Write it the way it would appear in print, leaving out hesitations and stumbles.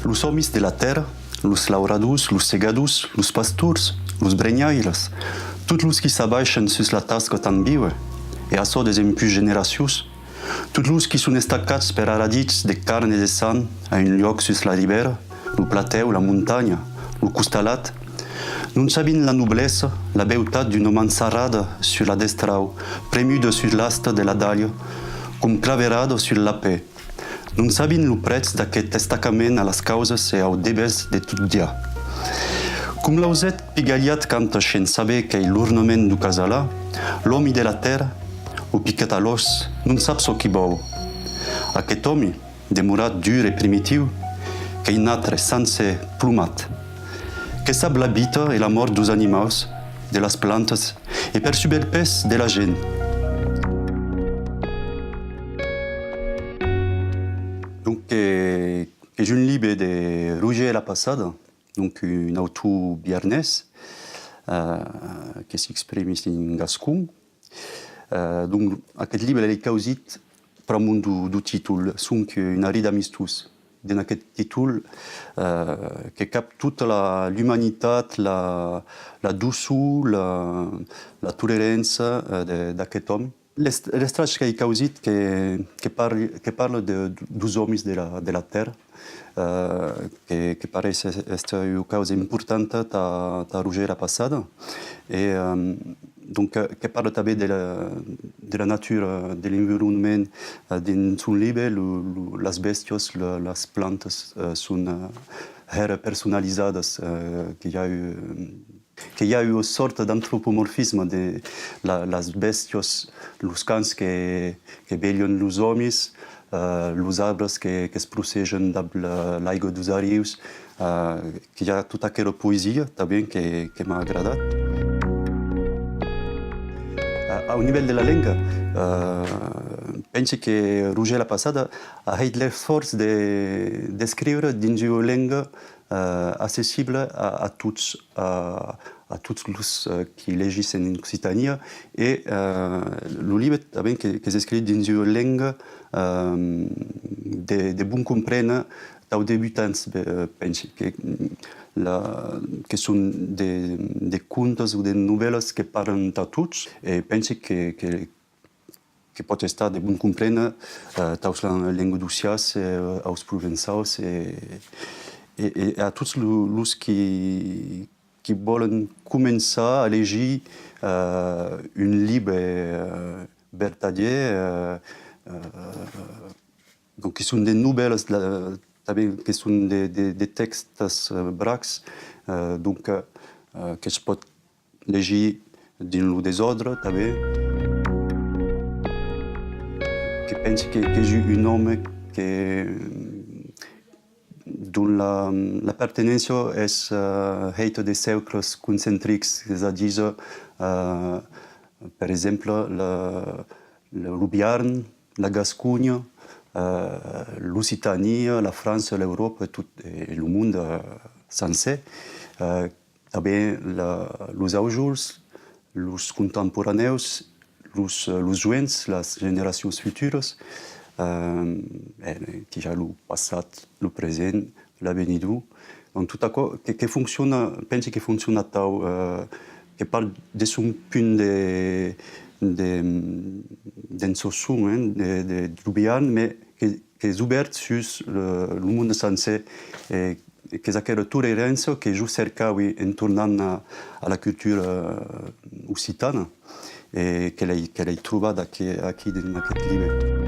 Los homes de la terra, los lauradors, los segadors, los pastors, los brenhaires, tots los qui s'abaixen sus la tasca tan viva, e açò des impus generacius, tots los qui són estacats per aradits de carn e de sang a un lloc sus la ribera, lo plateu, la muntanya, lo costalat, non sabin la noblesa, la beutat d'una mansarada sur la destrau, premuda sur l'asta de la daglia, com claverada sur la paix. Non sabin lo prez d'aquest estacament a las causes e au debes de tot dia. Com l'auset pigallat canta sen saber qu'ei l'ornament du casalà, l'homi de la terra, o piquet a l'os, non sap so qui bou. Aquest homi, demorat dur e primitiu, qu'ei natre sense plumat, que sap la vida e la mort dos animals, de las plantes e perçuber el pes de la gent. Donc, és un llibre de Roger La Passada, donc un autor biarnès que s'exprime en gascon. Donc, aquest llibre est causit pràmont du títol, sonc una rida amistós. En aquest títol que cap tota l'humanitat, la doçor, la tolerància d'aquest home. L'estrach que he causit que parla dos homes de la terra, que pareix ser una causa importanta a Roger La Passada. Et donc, que parle també de la natura, de l'environnement dins son llibre, les bèsties, les plantes són personalitzades, que hi ha una sorta d'antropomorfisme de les bèsties, els cans que vetllen els homes, els arbres que es procegen de l'aigua dels rius, que hi ha tota aquella poesia també que m'ha agradat. Au nivell de la llengua, penso que Roger La Passada ha fet l'esforç d'escriure dins una llengua accessible a tots els qui llegeixen en Occitania i el llibre també que s'escrit dins una llengua de bon comprendre dels debutants, penso que són de contes o de novel·les que parlen a tots i penso que pot estar de bon comprendre tant la llengua d'Ossiàs, els provençals i a tots els qui volen començar a llegir un llibre vertader, que són de novel·les també que són de textos bracs, donc que es pot llegir dins el desordre també. Que penso que és un home dont la pertinença és feta de cercles concèntrics, és a dir, per exemple, el Biarn, la Gascogne, l'Occitania, la França, l'Europa i el món sencer. També els àujols, els contemporaneus, els joves, les generacions futures, que ja el passat, el present, l'avenir. Donc tot això que funciona, penso que funciona tant, que part de son punt d'ençoçon, de Biarn, mais que és obert sus el món sencer, que és aquella tolerància que jo cercava en tornant a la cultura occitana, que l'he trobat aquí en aquest llibre.